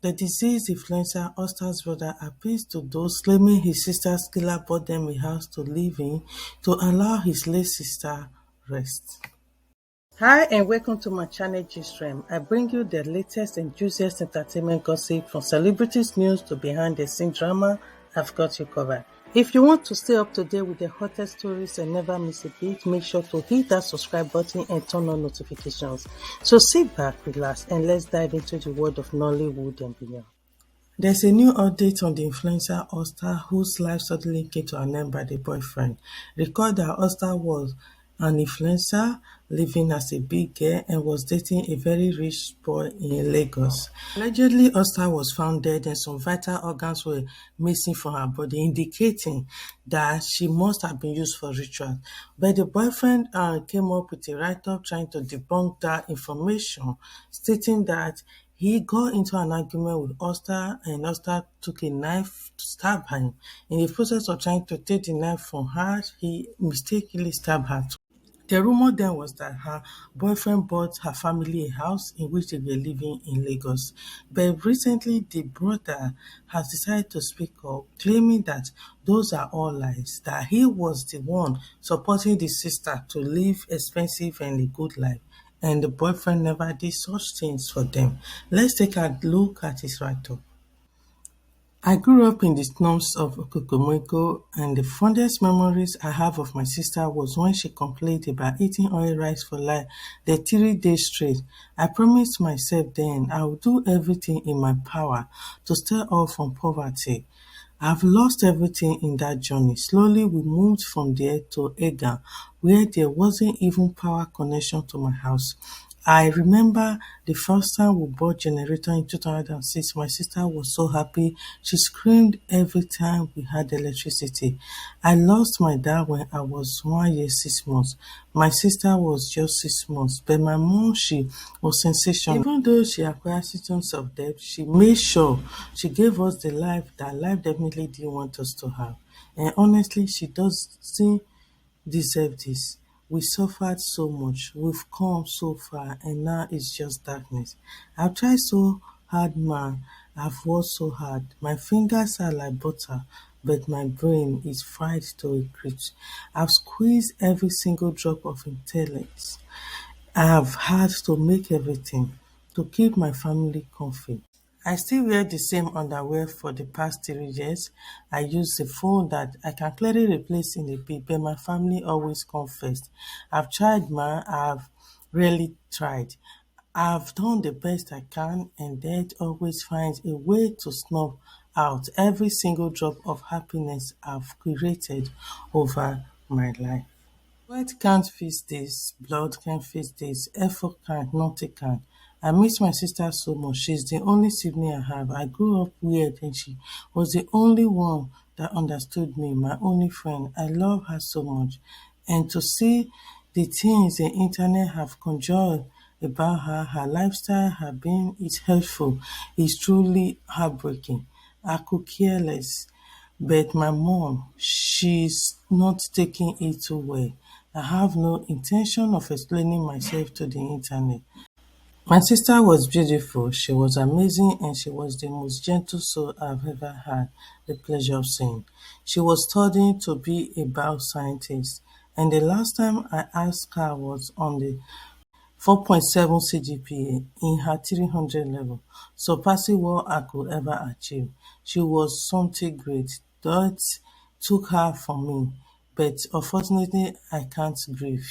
The deceased influencer Auster's brother appeals to those claiming his sister's killer bought them a house to live in to allow his late sister rest. Hi and welcome to my channel Gstream. I bring you the latest and juiciest entertainment gossip from celebrities news to behind the scene drama. I've got you covered. If you want to stay up to date with the hottest stories and never miss a beat, make sure to hit that subscribe button and turn on notifications. So sit back, relax, and let's dive into the world of Nollywood and beyond. There's a new update on the influencer Auster, whose life suddenly came to an end by the boyfriend. Recall that Auster was an influencer living as a big girl and was dating a very rich boy in Lagos. Allegedly, Auster was found dead and some vital organs were missing from her body, indicating that she must have been used for ritual. But the boyfriend came up with a write-up trying to debunk that information, stating that he got into an argument with Auster and Auster took a knife to stab him. In the process of trying to take the knife from her, he mistakenly stabbed her. The rumor then was that her boyfriend bought her family a house in which they were living in Lagos. But recently, the brother has decided to speak up, claiming that those are all lies, that he was the one supporting the sister to live expensive and a good life, and the boyfriend never did such things for them. Let's take a look at his write-up. I grew up in the slums of Okokomeko, and the fondest memories I have of my sister was when she complained about eating oil rice for like the 3 days straight. I promised myself then I would do everything in my power to stay off from poverty. I've lost everything in that journey. Slowly we moved from there to Ega, where there wasn't even power connection to my house. I remember the first time we bought generator in 2006, my sister was so happy. She screamed every time we had electricity. I lost my dad when I was 1 year, 6 months. My sister was just 6 months, but my mom, she was sensational. Even though she acquired symptoms of death, she made sure she gave us the life that life definitely didn't want us to have. And honestly, she doesn't deserve this. We suffered so much, we've come so far, and now it's just darkness. I've tried so hard, man. I've worked so hard. My fingers are like butter, but my brain is fried to a crisp. I've squeezed every single drop of intelligence I have had to make everything, to keep my family comfy. I still wear the same underwear for the past 3 years. I use the phone that I can clearly replace in a bit, but my family always come first. I've tried, man. I've really tried. I've done the best I can, and death always finds a way to snuff out every single drop of happiness I've created over my life. Sweat can't fix this, blood can't fix this, effort can't, nothing can. I miss my sister so much. She's the only sibling I have. I grew up weird and she was the only one that understood me, my only friend. I love her so much. And to see the things the internet have conjured about her, her lifestyle, her being is hurtful, is truly heartbreaking. I could care less. But my mom, she's not taking it too well. I have no intention of explaining myself to the internet. My sister was beautiful, she was amazing, and she was the most gentle soul I've ever had the pleasure of seeing. She was studying to be a bioscientist, and the last time I asked her was on the 4.7 CGPA in her 300 level, surpassing what I could ever achieve. She was something great. That took her from me, but unfortunately I can't grieve.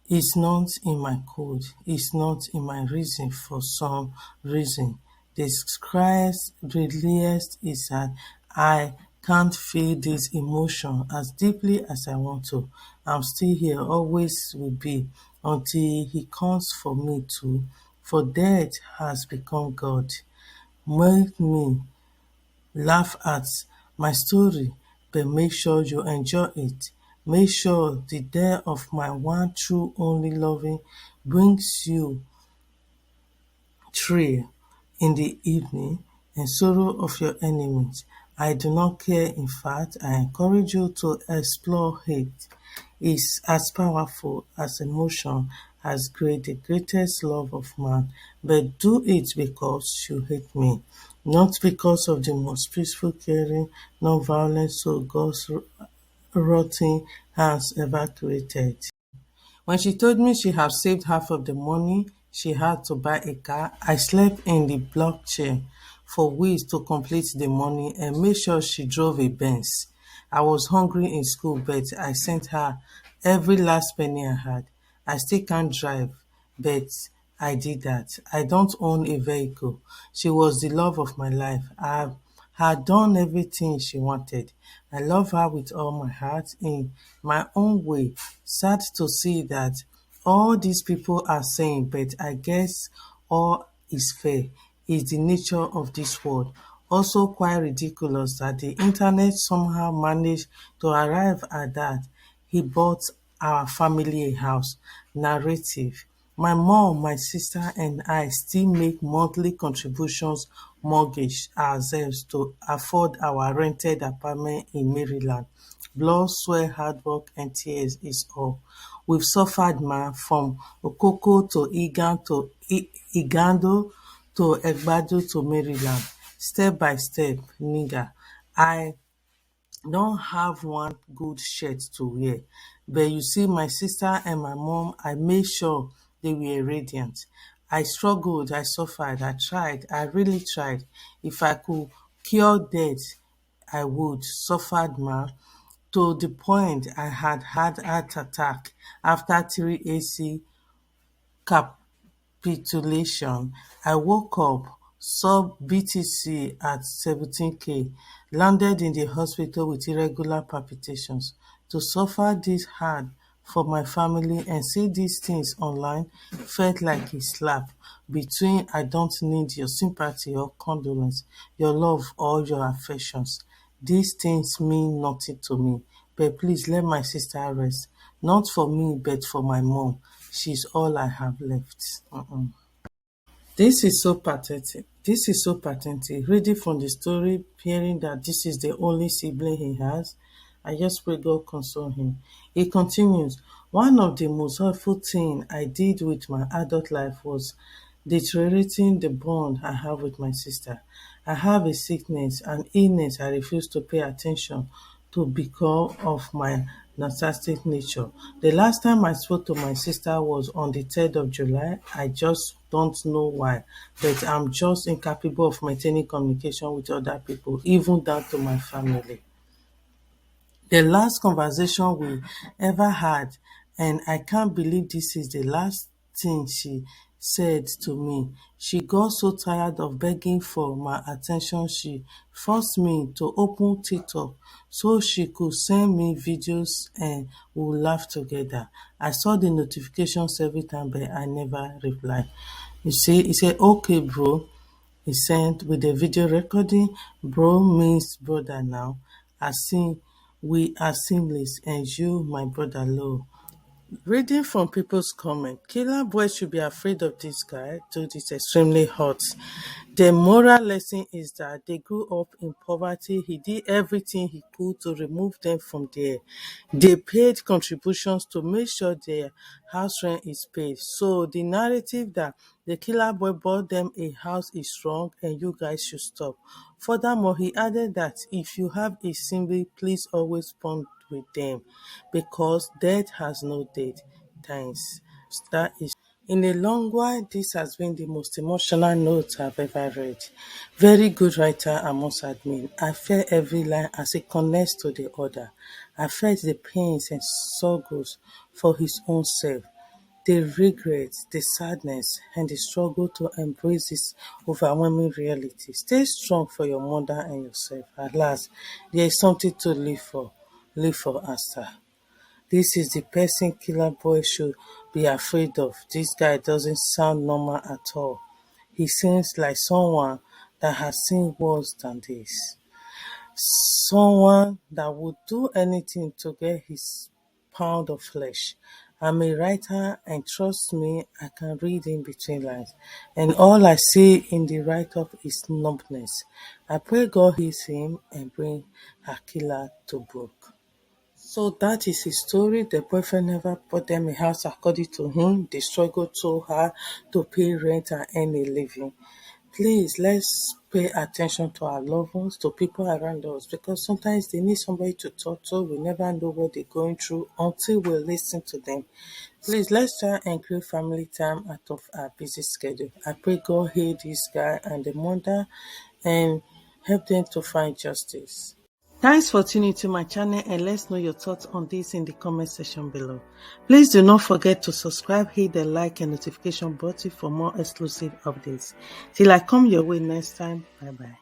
It's not in my code, it's not in my reason for some reason. The scariest, deadliest is that I can't feel this emotion as deeply as I want to. I'm still here, always will be, until he comes for me too. For death has become God. Make me laugh at my story, but make sure you enjoy it. Make sure the death of my one true only loving brings you thrill in the evening and sorrow of your enemies. I do not care. In fact, I encourage you to explore hate. It's as powerful as emotion as great, the greatest love of man, but do it because you hate me, not because of the most peaceful, caring, non-violent soul God's rotting hands ever created. When she told me she had saved half of the money she had to buy a car, I slept in the block chair for weeks to complete the money and made sure she drove a Benz. I was hungry in school, but I sent her every last penny I had. I still can't drive, but I did that. I don't own a vehicle. She was the love of my life. I had done everything she wanted. I love her with all my heart in my own way. Sad to see that all these people are saying, but I guess all is fair. Is the nature of this world. Also quite ridiculous that the internet somehow managed to arrive at that. He bought our family a house. Narrative. My mom, my sister and I still make monthly contributions mortgage ourselves to afford our rented apartment in Maryland. Blood, sweat, hard work and tears is all. We've suffered from Okoko to Igando to Egbado to Maryland. Step by step, nigga. I don't have one good shirt to wear. But you see, my sister and my mom, I made sure they were radiant. I struggled, I suffered, I tried, I really tried. If I could cure death, I would. Suffered, ma, to the point I had heart attack after 3 AC capitulation. I woke up, saw BTC at 17K, landed in the hospital with irregular palpitations. To suffer this hard for my family and see these things online felt like a slap between I don't need your sympathy or condolence, your love or your affections. These things mean nothing to me, but please let my sister rest. Not for me, but for my mom. She's all I have left. This is so pathetic. This is so pathetic. Reading from the story, hearing that this is the only sibling he has, I just pray God console him. It continues. One of the most hurtful things I did with my adult life was deteriorating the bond I have with my sister. I have a sickness, an illness I refuse to pay attention to because of my narcissistic nature. The last time I spoke to my sister was on the 3rd of July. I just don't know why, but I'm just incapable of maintaining communication with other people, even down to my family. The last conversation we ever had, and I can't believe this is the last thing she said to me. She got so tired of begging for my attention she forced me to open TikTok so she could send me videos and we would laugh together. I saw the notifications every time but I never replied. You see, he said, okay bro, he sent with the video recording. Bro means brother now. As in, we are seamless and you, my brother, low. Reading from people's comment, Killer Boy should be afraid of this guy. Dude is extremely hot. The moral lesson is that they grew up in poverty. He did everything he could to remove them from there. They paid contributions to make sure their house rent is paid. So the narrative that the killer boy bought them a house is wrong and you guys should stop. Furthermore, he added that if you have a sibling, please always bond with them because death has no date. Thanks. That is in a long while, this has been the most emotional note I've ever read. Very good writer, I must admit. I felt every line as it connects to the other. I felt the pains and struggles for his own self, the regret, the sadness, and the struggle to embrace this overwhelming reality. Stay strong for your mother and yourself. At last, there is something to live for. Live for Auster. This is the person Killer Boy should be afraid of. This guy doesn't sound normal at all. He seems like someone that has seen worse than this. Someone that would do anything to get his pound of flesh. I'm a writer and trust me, I can read in between lines. And all I see in the write-up is numbness. I pray God heals him and bring her killer to book. So that is his story. The boyfriend never bought them a house according to him. They struggled so hard to pay rent and earn a living. Please, let's pay attention to our loved ones, to people around us, because sometimes they need somebody to talk to. We never know what they're going through until we listen to them. Please, let's try and create family time out of our busy schedule. I pray God heal this guy and the mother and help them to find justice. Thanks for tuning to my channel, and let's know your thoughts on this in the comment section below. Please do not forget to subscribe, hit the like and notification button for more exclusive updates. Till I come your way next time, bye bye.